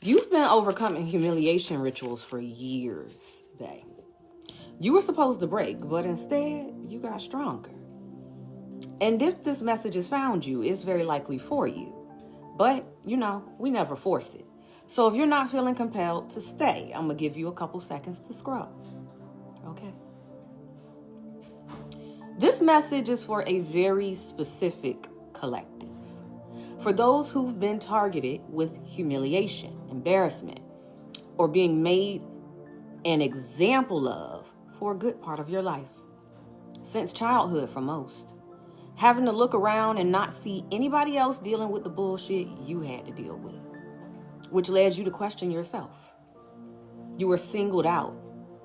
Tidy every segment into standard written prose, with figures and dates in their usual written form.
You've been overcoming humiliation rituals for years, bae. You were supposed to break, but instead, you got stronger. And if this message has found you, it's very likely for you. But, we never force it. So if you're not feeling compelled to stay, I'm going to give you a couple seconds to scroll. Okay? This message is for a very specific collective. For those who've been targeted with humiliation, embarrassment, or being made an example of for a good part of your life. Since childhood for most. Having to look around and not see anybody else dealing with the bullshit you had to deal with. Which led you to question yourself. You were singled out,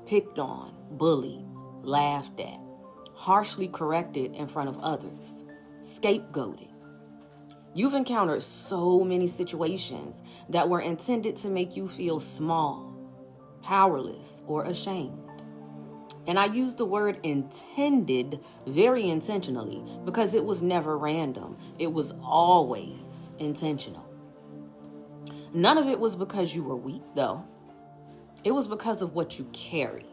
picked on, bullied, laughed at, harshly corrected in front of others, scapegoated. You've encountered so many situations that were intended to make you feel small, powerless, or ashamed. And I use the word intended very intentionally because it was never random. It was always intentional. None of it was because you were weak, though. It was because of what you carry.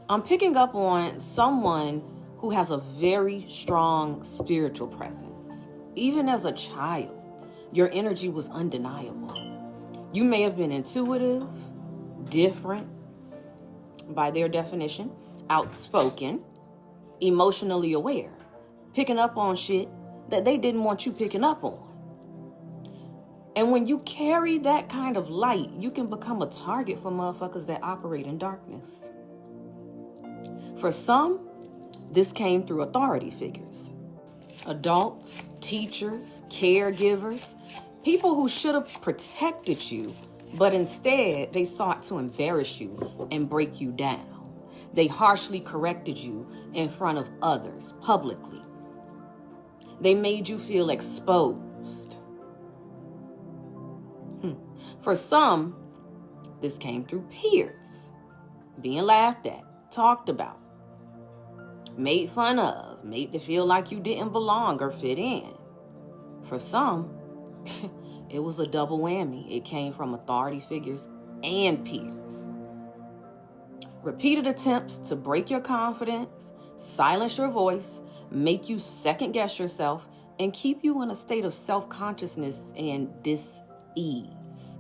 I'm picking up on someone who has a very strong spiritual presence. Even as a child, your energy was undeniable. You may have been intuitive, different, by their definition, outspoken, emotionally aware, picking up on shit that they didn't want you picking up on. And when you carry that kind of light, you can become a target for motherfuckers that operate in darkness. For some, this came through authority figures. Adults, teachers, caregivers, people who should have protected you, but instead they sought to embarrass you and break you down. They harshly corrected you in front of others, publicly. They made you feel exposed. For some, this came through peers, being laughed at, talked about, made fun of, made to feel like you didn't belong or fit in. For some, it was a double whammy. It came from authority figures and peers. Repeated attempts to break your confidence, silence your voice, make you second guess yourself, and keep you in a state of self-consciousness and dis-ease,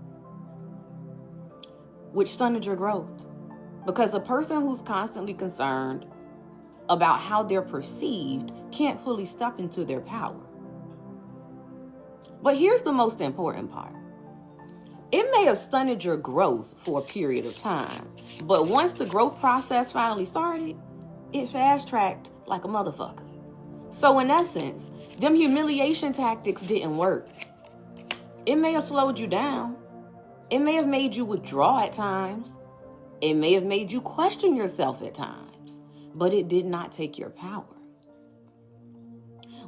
which stunted your growth. Because a person who's constantly concerned about how they're perceived can't fully step into their power. But here's the most important part. It may have stunted your growth for a period of time, but once the growth process finally started, it fast-tracked like a motherfucker. So in essence, them humiliation tactics didn't work. It may have slowed you down. It may have made you withdraw at times. It may have made you question yourself at times, but it did not take your power.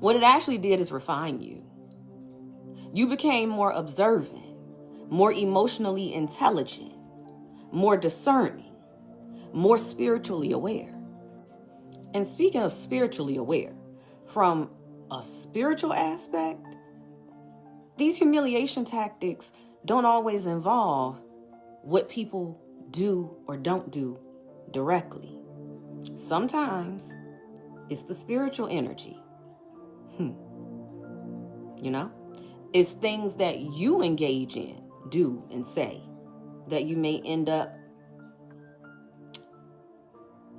What it actually did is refine you. You became more observant, more emotionally intelligent, more discerning, more spiritually aware. And speaking of spiritually aware, from a spiritual aspect, these humiliation tactics don't always involve what people do or don't do directly. Sometimes it's the spiritual energy. It's things that you engage in, do, and say that you may end up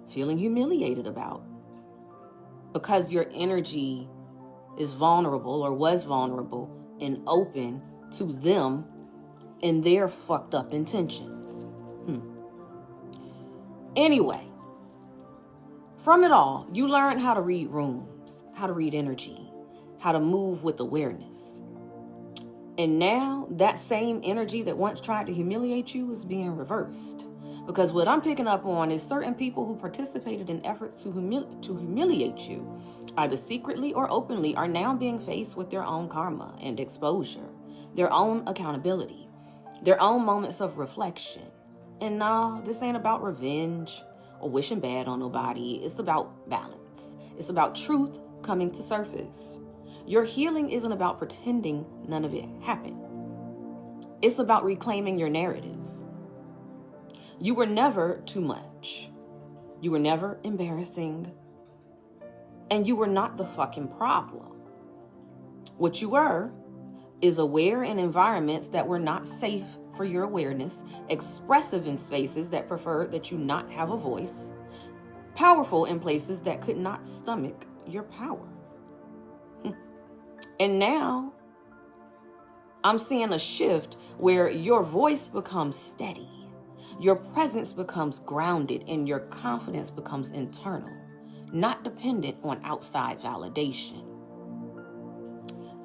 feeling humiliated about because your energy is vulnerable or was vulnerable and open to them and their fucked up intentions. Anyway, from it all, you learned how to read rooms, how to read energy, how to move with awareness. And now that same energy that once tried to humiliate you is being reversed. Because what I'm picking up on is certain people who participated in efforts to humiliate you, either secretly or openly, are now being faced with their own karma and exposure, their own accountability, their own moments of reflection. And no, this ain't about revenge or wishing bad on nobody. It's about balance. It's about truth coming to surface. Your healing isn't about pretending none of it happened. It's about reclaiming your narrative. You were never too much. You were never embarrassing. And you were not the fucking problem. What you were is aware in environments that were not safe for your awareness, expressive in spaces that preferred that you not have a voice, powerful in places that could not stomach your power. And now I'm seeing a shift where your voice becomes steady, your presence becomes grounded, and your confidence becomes internal, not dependent on outside validation.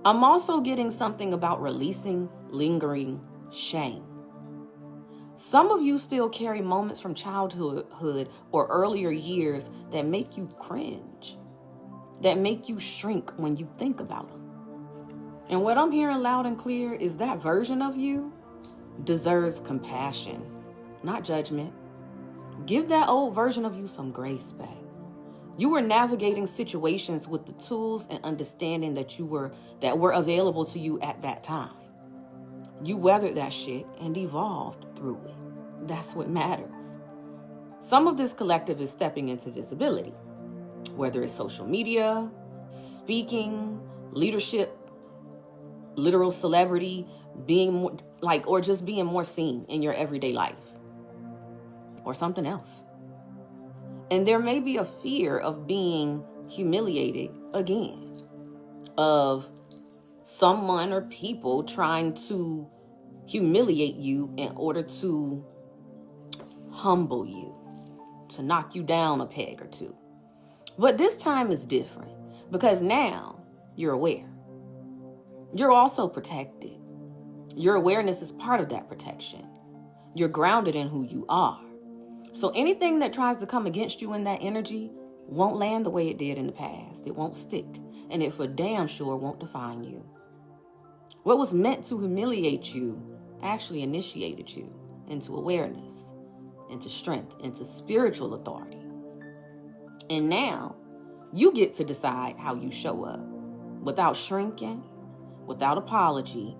I'm also getting something about releasing lingering shame. Some of you still carry moments from childhood or earlier years that make you cringe, that make you shrink when you think about them. And what I'm hearing loud and clear is that version of you deserves compassion, not judgment. Give that old version of you some grace, babe. You were navigating situations with the tools and understanding that were available to you at that time. You weathered that shit and evolved through it. That's what matters. Some of this collective is stepping into visibility, whether it's social media, speaking, leadership, literal celebrity, being more or just being more seen in your everyday life, or something else. And there may be a fear of being humiliated again, of someone or people trying to humiliate you in order to humble you, to knock you down a peg or two. But this time is different because now you're aware. You're also protected. Your awareness is part of that protection. You're grounded in who you are. So anything that tries to come against you in that energy won't land the way it did in the past. It won't stick. And it for damn sure won't define you. What was meant to humiliate you actually initiated you into awareness, into strength, into spiritual authority. And now you get to decide how you show up without shrinking, without apology,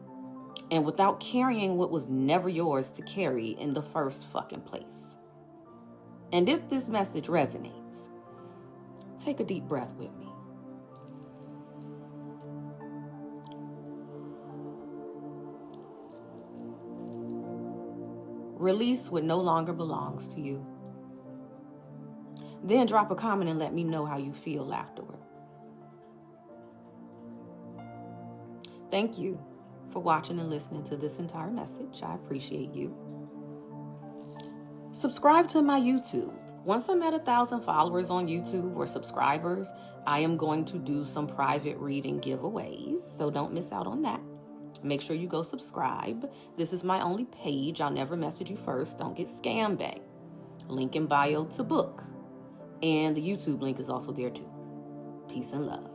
and without carrying what was never yours to carry in the first fucking place. And if this message resonates, take a deep breath with me. Release what no longer belongs to you. Then drop a comment and let me know how you feel afterward. Thank you for watching and listening to this entire message. I appreciate you. Subscribe to my YouTube. Once I'm at 1,000 followers on YouTube or subscribers, I am going to do some private reading giveaways, so don't miss out on that. Make sure you go subscribe. This is my only page. I'll never message you first. Don't get scammed back. Link in bio to book. And the YouTube link is also there too. Peace and love.